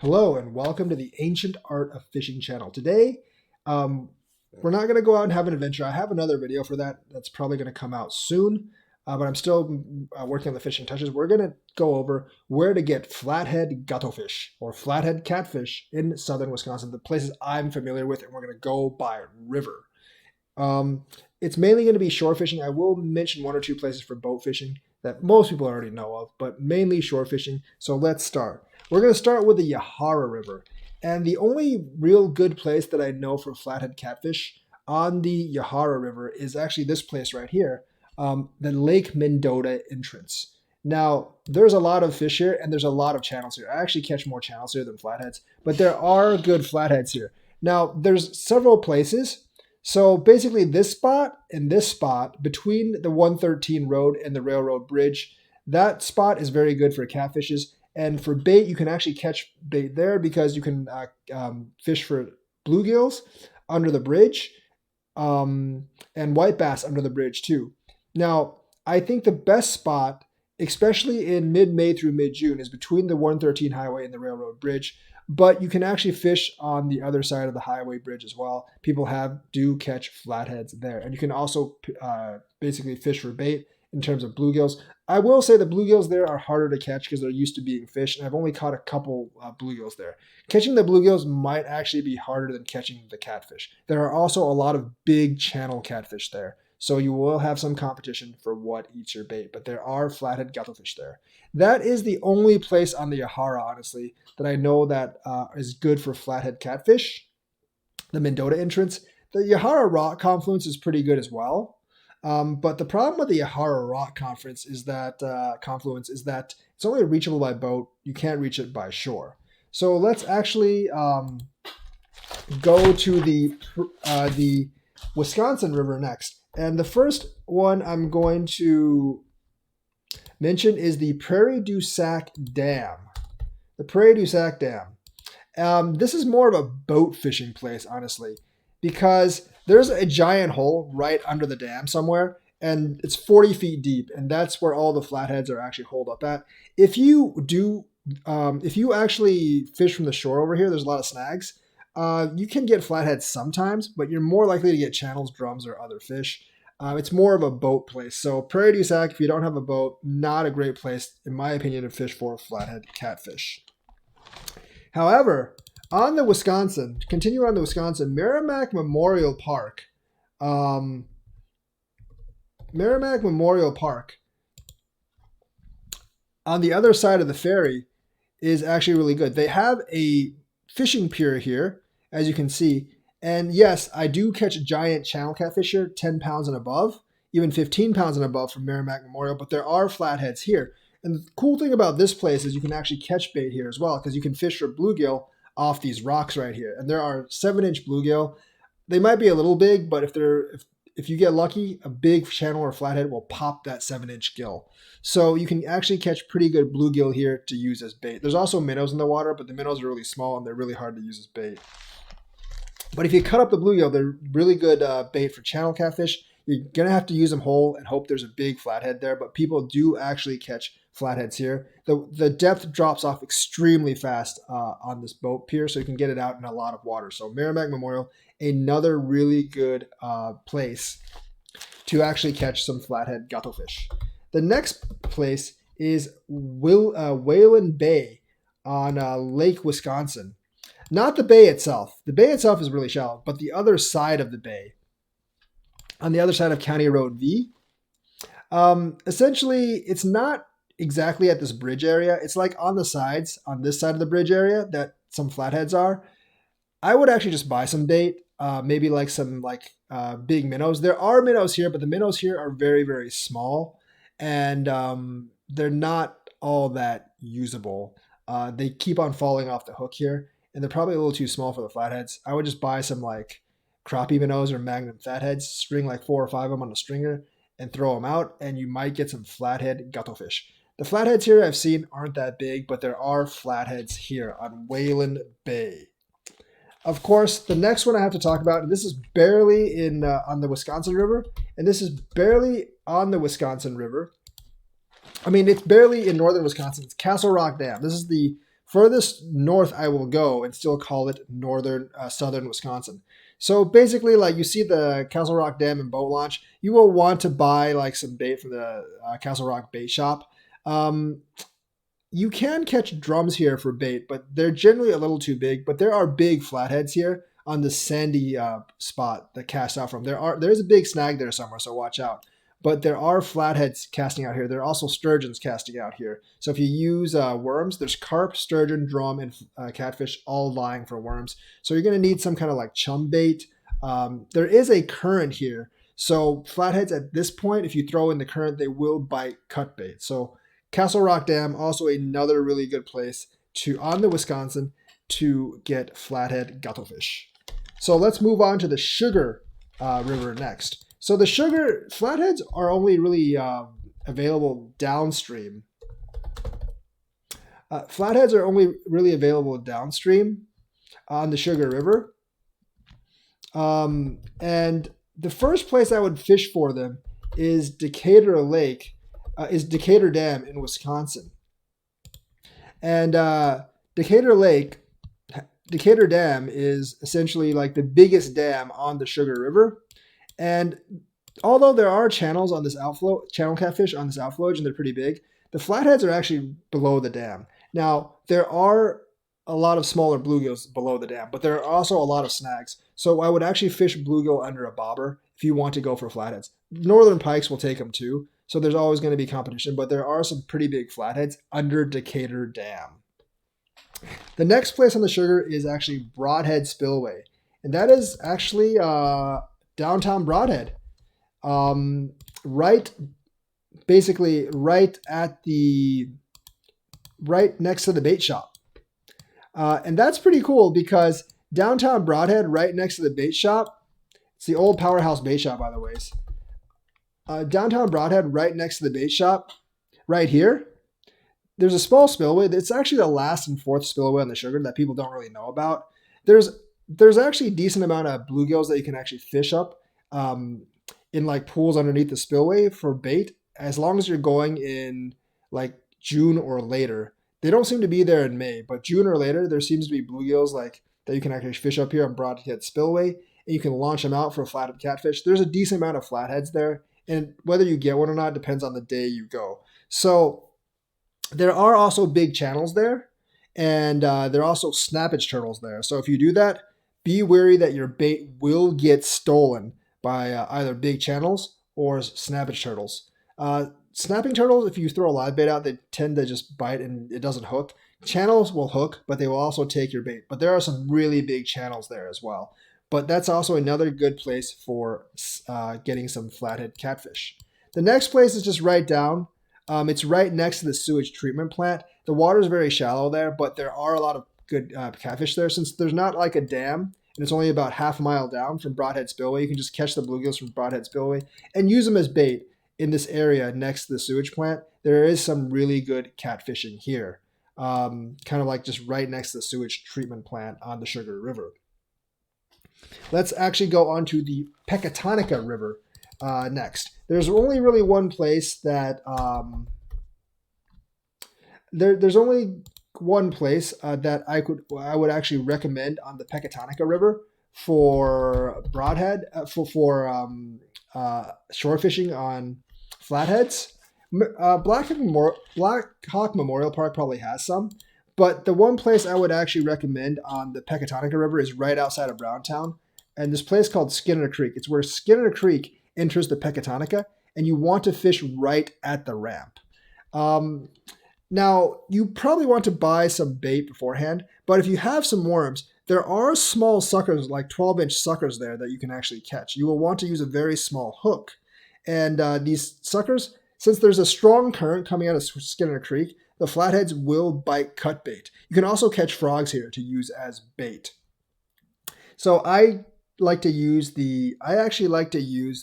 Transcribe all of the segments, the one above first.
Hello and welcome to the Ancient Art of Fishing channel. Today, we're not going to go out and have an adventure. I have another video for that that's probably going to come out soon, but I'm still working on the fishing touches. We're going to go over where to get flathead guttofish or flathead catfish in southern Wisconsin, the places I'm familiar with, and we're going to go by river. It's mainly going to be shore fishing. I will mention one or two places for boat fishing that most people already know of, but mainly shore fishing. So let's start. We're going to start with the Yahara River. And the only real good place that I know for flathead catfish on the Yahara River is actually this place right here, the Lake Mendota entrance. Now, there's a lot of fish here and there's a lot of channels here. I actually catch more channels here than flatheads, but there are good flatheads here. Now, there's several places. So basically this spot and this spot between the 113 road and the railroad bridge, that spot is very good for catfishes. And for bait, you can actually catch bait there because you can fish for bluegills under the bridge and white bass under the bridge too. Now, I think the best spot, especially in mid-May through mid-June, is between the 113 highway and the railroad bridge. But you can actually fish on the other side of the highway bridge as well. People do catch flatheads there. And you can also basically fish for bait in terms of bluegills. I will say the bluegills there are harder to catch because they're used to being fished, and I've only caught a couple bluegills there. Catching the bluegills might actually be harder than catching the catfish. There are also a lot of big channel catfish there, so you will have some competition for what eats your bait, but there are flathead guttofish there. That is the only place on the Yahara, honestly, that I know that is good for flathead catfish, the Mendota entrance. The Yahara Rock Confluence is pretty good as well. But the problem with the Yahara Rock Confluence is that it's only reachable by boat. You can't reach it by shore. So let's actually go to the Wisconsin River next. And the first one I'm going to mention is the Prairie du Sac Dam. The Prairie du Sac Dam. This is more of a boat fishing place, honestly, because there's a giant hole right under the dam somewhere, and it's 40 feet deep, and that's where all the flatheads are actually holed up at. If you actually fish from the shore over here, there's a lot of snags. You can get flatheads sometimes, but you're more likely to get channels, drums, or other fish. It's more of a boat place. So Prairie du Sac, if you don't have a boat, not a great place, in my opinion, to fish for flathead catfish. However, continue on the Wisconsin, Merrimack Memorial Park. Merrimack Memorial Park on the other side of the ferry is actually really good. They have a fishing pier here, as you can see. And yes, I do catch giant channel catfish here, 10 pounds and above, even 15 pounds and above from Merrimack Memorial, but there are flatheads here. And the cool thing about this place is you can actually catch bait here as well, because you can fish for bluegill off these rocks right here. And there are 7-inch bluegill. They might be a little big, but if you get lucky, a big channel or flathead will pop that 7-inch gill. So you can actually catch pretty good bluegill here to use as bait. There's also minnows in the water, but the minnows are really small and they're really hard to use as bait. But if you cut up the bluegill, they're really good bait for channel catfish. You're going to have to use them whole and hope there's a big flathead there, but people do actually catch flatheads here. The depth drops off extremely fast on this boat pier, so you can get it out in a lot of water. So Merrimack Memorial, another really good place to actually catch some flathead guttofish. The next place is Whalen Bay on Lake Wisconsin. Not the bay itself. The bay itself is really shallow, but the other side of the bay, on the other side of County Road V. Essentially, it's not exactly at this bridge area. It's like on the sides, on this side of the bridge area that some flatheads are. I would actually just buy some bait, maybe like some big minnows. There are minnows here, but the minnows here are very, very small, and they're not all that usable. They keep on falling off the hook here, and they're probably a little too small for the flatheads. I would just buy some crappie minnows or magnum fatheads, string 4 or 5 of them on a stringer, and throw them out, and you might get some flathead guttofish. The flatheads here I've seen aren't that big, but there are flatheads here on Whalen Bay. Of course, the next one I have to talk about, and this is barely on the Wisconsin River, and this is barely on the Wisconsin River. I mean, it's barely in northern Wisconsin. It's Castle Rock Dam. This is the furthest north I will go and still call it southern Wisconsin. So basically, like you see the Castle Rock Dam and boat launch, you will want to buy like some bait from the Castle Rock bait shop. Um, you can catch drums here for bait, but they're generally a little too big. But there are big flatheads here on the sandy spot that cast out from. There's a big snag there somewhere, so watch out. But there are flatheads casting out here. There are also sturgeons casting out here. So if you use worms, there's carp, sturgeon, drum, and catfish all vying for worms. So you're going to need some kind of like chum bait. There is a current here. So flatheads at this point, if you throw in the current, they will bite cut bait. So Castle Rock Dam, also another really good place on the Wisconsin to get flathead guttofish. So let's move on to the Sugar River next. So the flatheads are only really available downstream. Flatheads are only really available downstream on the Sugar River. And the first place I would fish for them is Decatur Dam in Wisconsin. And Decatur Dam is essentially like the biggest dam on the Sugar River. And although there are channels on this channel catfish on this outflowage, and they're pretty big, the flatheads are actually below the dam. Now, there are a lot of smaller bluegills below the dam, but there are also a lot of snags. So I would actually fish bluegill under a bobber if you want to go for flatheads. Northern pikes will take them too, so there's always going to be competition, but there are some pretty big flatheads under Decatur Dam. The next place on the Sugar is actually Broadhead Spillway, and that is actually downtown Broadhead, right next to the bait shop. And that's pretty cool because downtown Broadhead, right next to the bait shop, it's the old Powerhouse Bait Shop, by the way. Downtown Broadhead, right next to the bait shop, right here, there's a small spillway. It's actually the last and fourth spillway on the Sugar that people don't really know about. There's actually a decent amount of bluegills that you can actually fish up in like pools underneath the spillway for bait, as long as you're going in like June or later. They don't seem to be there in May, but June or later, there seems to be bluegills like that you can actually fish up here on Broadhead Spillway, and you can launch them out for flathead catfish. There's a decent amount of flatheads there, and whether you get one or not depends on the day you go. So there are also big channels there, and there are also snappage turtles there. So if you do that, be wary that your bait will get stolen by either big channels or snappage turtles. Snapping turtles, if you throw a live bait out, they tend to just bite and it doesn't hook. Channels will hook, but they will also take your bait. But there are some really big channels there as well. But that's also another good place for getting some flathead catfish. The next place is just right down. It's right next to the sewage treatment plant. The water is very shallow there, but there are a lot of good catfish there. Since there's not like a dam, and it's only about half a mile down from Broadhead Spillway, you can just catch the bluegills from Broadhead Spillway and use them as bait in this area next to the sewage plant. There is some really good catfishing here, kind of like just right next to the sewage treatment plant on the Sugar River. Let's actually go on to the Pecatonica River next. There's only really one place that there's only one place that I would actually recommend on the Pecatonica River for broadhead for shore fishing on flatheads. Black Hawk Memorial Park probably has some, but the one place I would actually recommend on the Pecatonica River is right outside of Browntown, and this place called Skinner Creek. It's where Skinner Creek enters the Pecatonica, and you want to fish right at the ramp. Now, you probably want to buy some bait beforehand, but if you have some worms, there are small suckers, like 12-inch suckers there that you can actually catch. You will want to use a very small hook. And these suckers, since there's a strong current coming out of Skinner Creek, the flatheads will bite cut bait. You can also catch frogs here to use as bait. So I actually like to use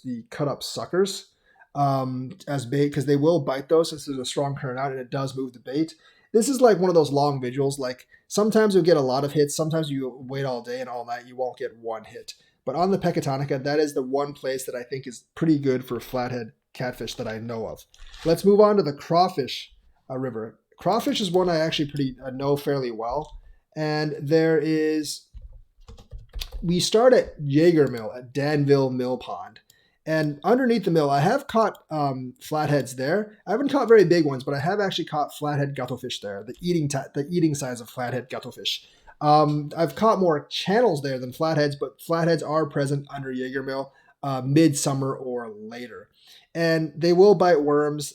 the cut up suckers as bait, because they will bite those since there's a strong current out and it does move the bait. This is like one of those long vigils. Like sometimes you'll get a lot of hits. Sometimes you wait all day and all night, you won't get one hit. But on the Pecatonica, that is the one place that I think is pretty good for flathead catfish that I know of. Let's move on to the Crawfish River. crawfish is one I actually know fairly well. And we start at Jaeger Mill at Danville Mill Pond. And underneath the mill, I have caught flatheads there. I haven't caught very big ones, but I have actually caught flathead guttlefish there, the eating size of flathead guttlefish. I've caught more channels there than flatheads, but flatheads are present under Jaeger Mill midsummer or later. And they will bite worms.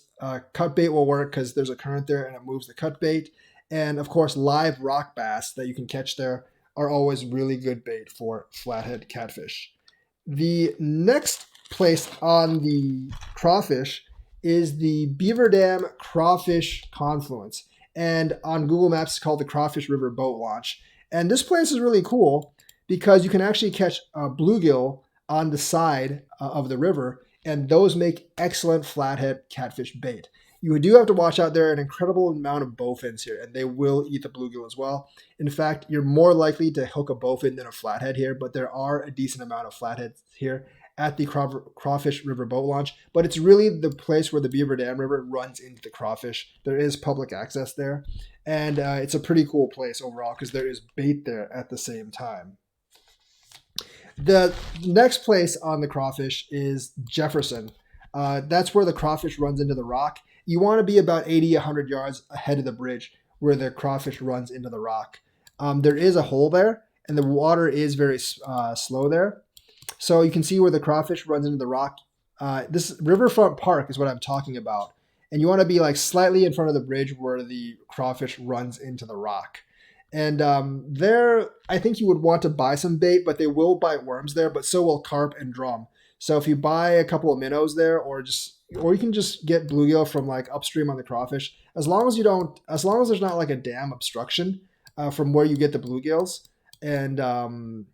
Cut bait will work because there's a current there and it moves the cut bait. And of course, live rock bass that you can catch there are always really good bait for flathead catfish. The next place on the crawfish is the Beaver Dam Crawfish Confluence. And on Google Maps, it's called the Crawfish River Boat Launch. And this place is really cool because you can actually catch bluegill on the side of the river, and those make excellent flathead catfish bait. You do have to watch out. There are an incredible amount of bowfins here, and they will eat the bluegill as well. In fact, you're more likely to hook a bowfin than a flathead here, but there are a decent amount of flatheads here at the Crawfish River Boat Launch. But it's really the place where the Beaver Dam River runs into the crawfish. There is public access there, and it's a pretty cool place overall because there is bait there at the same time. The next place on the crawfish is Jefferson. That's where the crawfish runs into the rock. You want to be about 80, 100 yards ahead of the bridge where the crawfish runs into the rock. There is a hole there, and the water is very slow there. So you can see where the crawfish runs into the rock. This Riverfront Park is what I'm talking about. And you want to be like slightly in front of the bridge where the crawfish runs into the rock. And there, I think you would want to buy some bait, but they will bite worms there, but so will carp and drum. So if you buy a couple of minnows there, or you can just get bluegill from like upstream on the crawfish, as long as there's not like a dam obstruction from where you get the bluegills and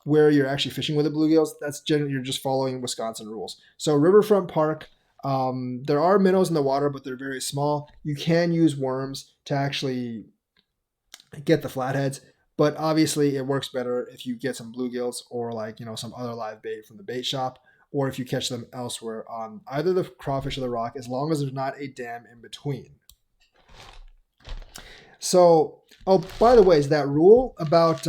where you're actually fishing with the bluegills, that's generally you're just following Wisconsin rules. So Riverfront Park, there are minnows in the water, but they're very small. You can use worms to actually get the flatheads, but obviously it works better if you get some bluegills or some other live bait from the bait shop, or if you catch them elsewhere on either the crawfish or the rock, as long as there's not a dam in between. So, by the way, is that rule about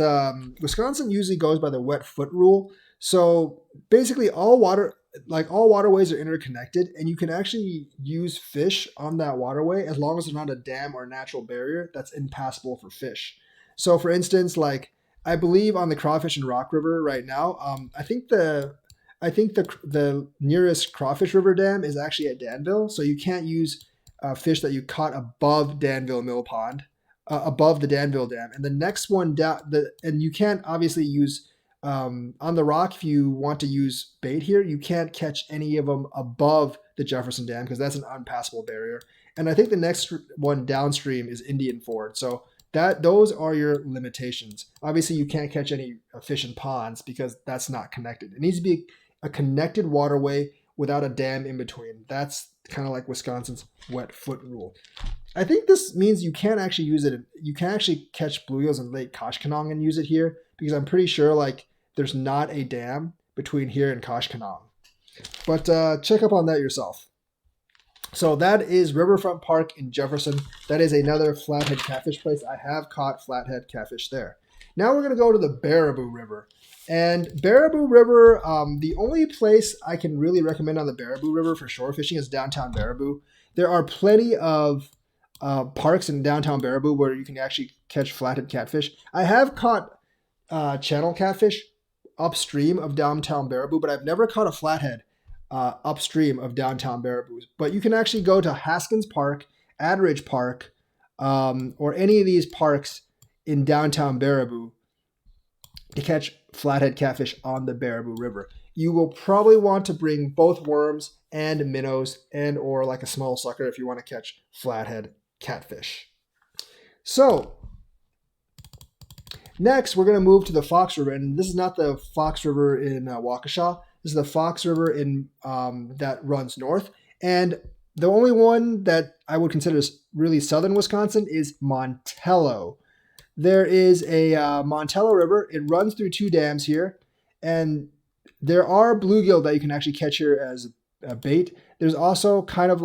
Wisconsin usually goes by the wet foot rule. So basically all waterways are interconnected, and you can actually use fish on that waterway as long as there's not a dam or natural barrier that's impassable for fish. So for instance, I believe on the Crawfish and Rock River right now, I think the nearest Crawfish River dam is actually at Danville. So you can't use fish that you caught above Danville Mill Pond, above the Danville Dam. And the next one down, and you can't obviously use on the rock, if you want to use bait here, you can't catch any of them above the Jefferson Dam because that's an unpassable barrier. And I think the next one downstream is Indian Ford. So those are your limitations. Obviously, you can't catch any fish in ponds because that's not connected. It needs to be a connected waterway without a dam in between. That's kind of like Wisconsin's wet foot rule. I think this means you can't actually use it. You can actually catch bluegills in Lake Koshkonong and use it here because I'm pretty sure there's not a dam between here and Koshkonong. But check up on that yourself. So that is Riverfront Park in Jefferson. That is another flathead catfish place. I have caught flathead catfish there. Now we're going to go to the Baraboo River. And Baraboo River, the only place I can really recommend on the Baraboo River for shore fishing is downtown Baraboo. There are plenty of parks in downtown Baraboo where you can actually catch flathead catfish. I have caught channel catfish upstream of downtown Baraboo, but I've never caught a flathead upstream of downtown Baraboo. But you can actually go to Haskins Park, Adridge Park, or any of these parks in downtown Baraboo to catch flathead catfish on the Baraboo River. You will probably want to bring both worms and minnows and or a small sucker if you want to catch flathead catfish. So next, we're going to move to the Fox River, and this is not the Fox River in Waukesha. This is the Fox River in that runs north, and the only one that I would consider really southern Wisconsin is Montello. There is a Montello River. It runs through two dams here, and there are bluegill that you can actually catch here as a bait. There's also kind of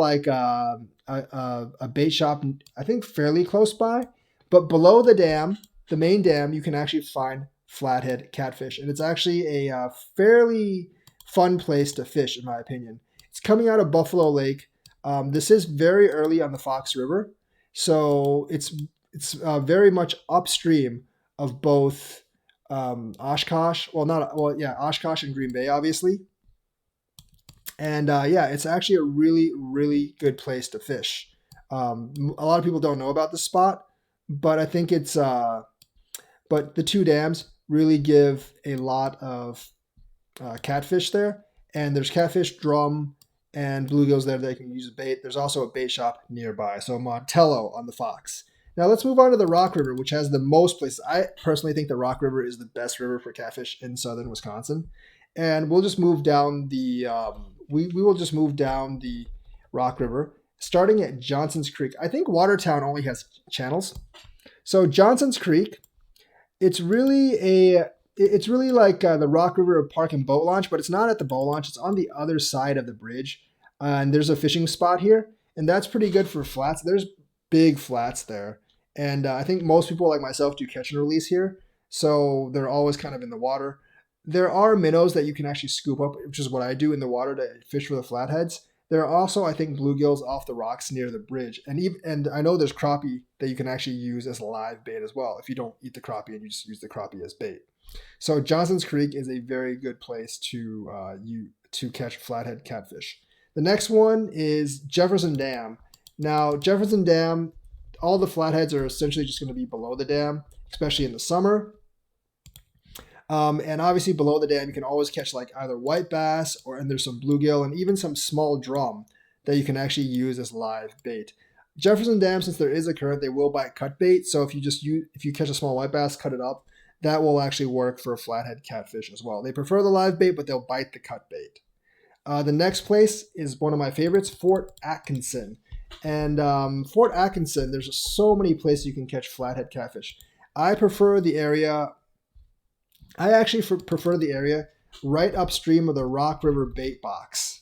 a bait shop, I think fairly close by. But below the dam, the main dam, you can actually find flathead catfish. And it's actually a fairly fun place to fish, in my opinion. It's coming out of Buffalo Lake. This is very early on the Fox River. So it's very much upstream of both Oshkosh. Oshkosh and Green Bay, obviously. And yeah, it's actually a really, really good place to fish. A lot of people don't know about this spot, but I think but the two dams really give a lot of catfish there. And there's catfish, drum, and bluegills there that they can use as bait. There's also a bait shop nearby. So Montello on the Fox. Now let's move on to the Rock River, which has the most places. I personally think the Rock River is the best river for catfish in southern Wisconsin. And we'll just move down the we will just move down the Rock River, starting at Johnson's Creek. I think Watertown only has channels. So Johnson's Creek, it's really like the Rock River Park and Boat Launch, but it's not at the boat launch. It's on the other side of the bridge, and there's a fishing spot here, and that's pretty good for flats. There's big flats there, and I think most people like myself do catch and release here, so they're always kind of in the water. There are minnows that you can actually scoop up, which is what I do in the water to fish for the flatheads. There are also, I think, bluegills off the rocks near the bridge. And I know there's crappie that you can actually use as live bait as well if you don't eat the crappie and you just use the crappie as bait. So Johnson's Creek is a very good place to catch flathead catfish. The next one is Jefferson Dam. Now, Jefferson Dam, all the flatheads are essentially just going to be below the dam, especially in the summer. And obviously below the dam, you can always catch like either white bass and there's some bluegill and even some small drum that you can actually use as live bait. Jefferson Dam, since there is a current, they will bite cut bait. So if you catch a small white bass, cut it up, that will actually work for a flathead catfish as well. They prefer the live bait, but they'll bite the cut bait. The next place is one of my favorites, Fort Atkinson. And Fort Atkinson, there's so many places you can catch flathead catfish. I actually prefer the area right upstream of the Rock River bait box.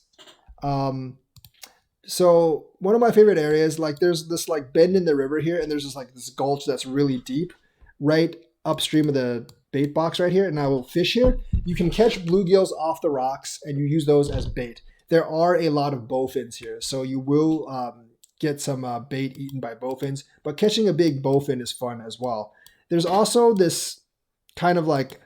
So one of my favorite areas, like there's this like bend in the river here, and there's this gulch that's really deep right upstream of the bait box right here. And I will fish here. You can catch bluegills off the rocks, and you use those as bait. There are a lot of bowfins here, so you will get some bait eaten by bowfins. But catching a big bowfin is fun as well. There's also this kind of like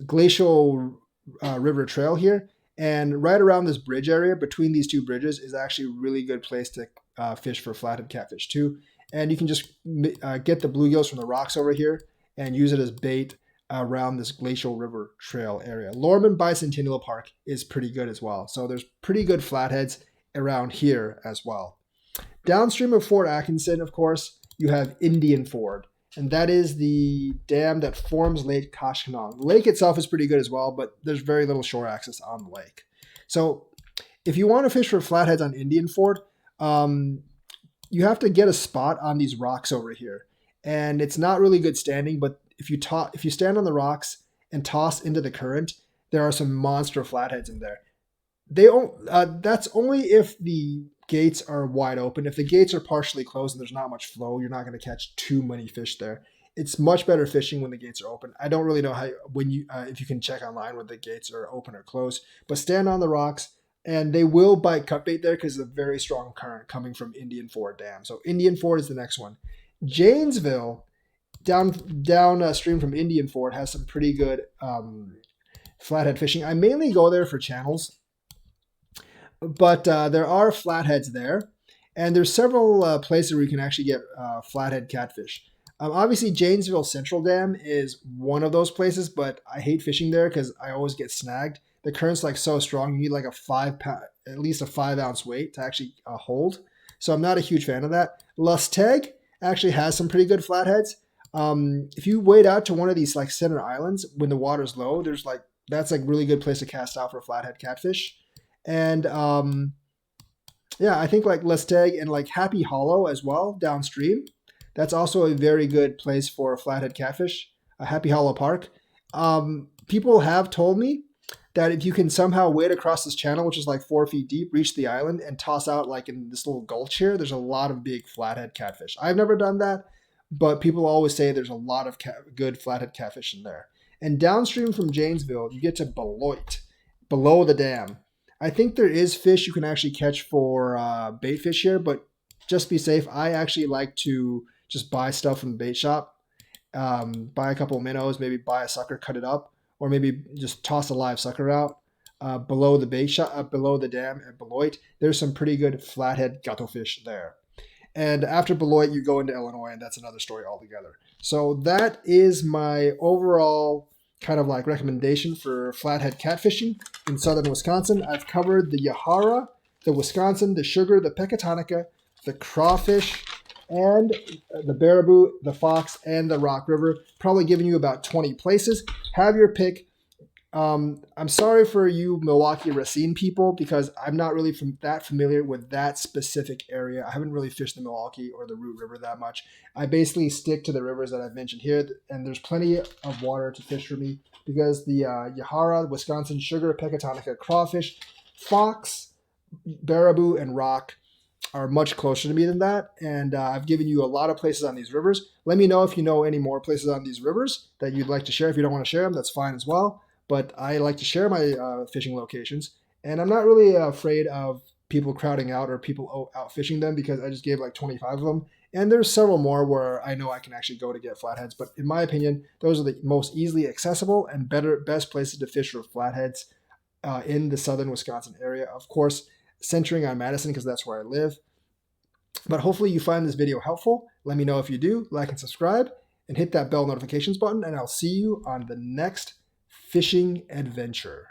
glacial river trail here, and right around this bridge area between these two bridges is actually a really good place to fish for flathead catfish too. And you can just get the bluegills from the rocks over here and use it as bait around this glacial river trail area. Lorman Bicentennial Park is pretty good as well, so there's pretty good flatheads around here as well. Downstream of Fort Atkinson, of course, you have Indian Ford. And that is the dam that forms Lake Koshkonong. The lake itself is pretty good as well, but there's very little shore access on the lake. So if you want to fish for flatheads on Indian Ford, you have to get a spot on these rocks over here. And it's not really good standing, but if you stand on the rocks and toss into the current, there are some monster flatheads in there. That's only if the gates are wide open. If the gates are partially closed and there's not much flow, you're not going to catch too many fish there. It's much better fishing when the gates are open. I don't really know if you can check online when the gates are open or closed, but stand on the rocks and they will bite cutbait there because of a very strong current coming from Indian Ford Dam. So Indian Ford is the next one. Janesville, downstream from Indian Ford, has some pretty good flathead fishing. I mainly go there for channels, but there are flatheads there, and there's several places where you can actually get flathead catfish. Obviously, Janesville Central Dam is one of those places, but I hate fishing there because I always get snagged. The current's like so strong, you need like at least a 5-ounce weight to actually hold. So I'm not a huge fan of that. Lusteg actually has some pretty good flatheads. If you wade out to one of these like center islands when the water's low, that's like really good place to cast out for flathead catfish. And I think like Lusteg and like Happy Hollow as well downstream. That's also a very good place for flathead catfish. Happy Hollow Park. People have told me that if you can somehow wade across this channel, which is like 4 feet deep, reach the island and toss out like in this little gulch here, there's a lot of big flathead catfish. I've never done that, but people always say there's a lot of good flathead catfish in there. And downstream from Janesville, you get to Beloit, below the dam. I think there is fish you can actually catch for bait fish here, but just be safe. I actually like to just buy stuff from the bait shop, buy a couple of minnows, maybe buy a sucker, cut it up, or maybe just toss a live sucker out below the bait shop, below the dam at Beloit. There's some pretty good flathead guttofish there. And after Beloit, you go into Illinois, and that's another story altogether. So that is my overall kind of like recommendation for flathead catfishing in southern Wisconsin. I've covered the Yahara, the Wisconsin, the sugar, the pecatonica, the crawfish, and the baraboo, the fox, and the Rock River. Probably giving you about 20 places. Have your pick. I'm sorry for you Milwaukee Racine people because I'm not really that familiar with that specific area. I haven't really fished the Milwaukee or the Root River that much. I basically stick to the rivers that I've mentioned here, and there's plenty of water to fish for me because the Yahara, Wisconsin, sugar, pecatonica, crawfish, fox, baraboo, and rock are much closer to me than that. And I've given you a lot of places on these rivers. Let me know if you know any more places on these rivers that you'd like to share. If you don't want to share them, that's fine as well. But I like to share my fishing locations, and I'm not really afraid of people crowding out or people out fishing them because I just gave like 25 of them. And there's several more where I know I can actually go to get flatheads. But in my opinion, those are the most easily accessible and best places to fish for flatheads in the southern Wisconsin area. Of course, centering on Madison because that's where I live. But hopefully you find this video helpful. Let me know if you do. Like and subscribe and hit that bell notifications button, and I'll see you on the next fishing adventure.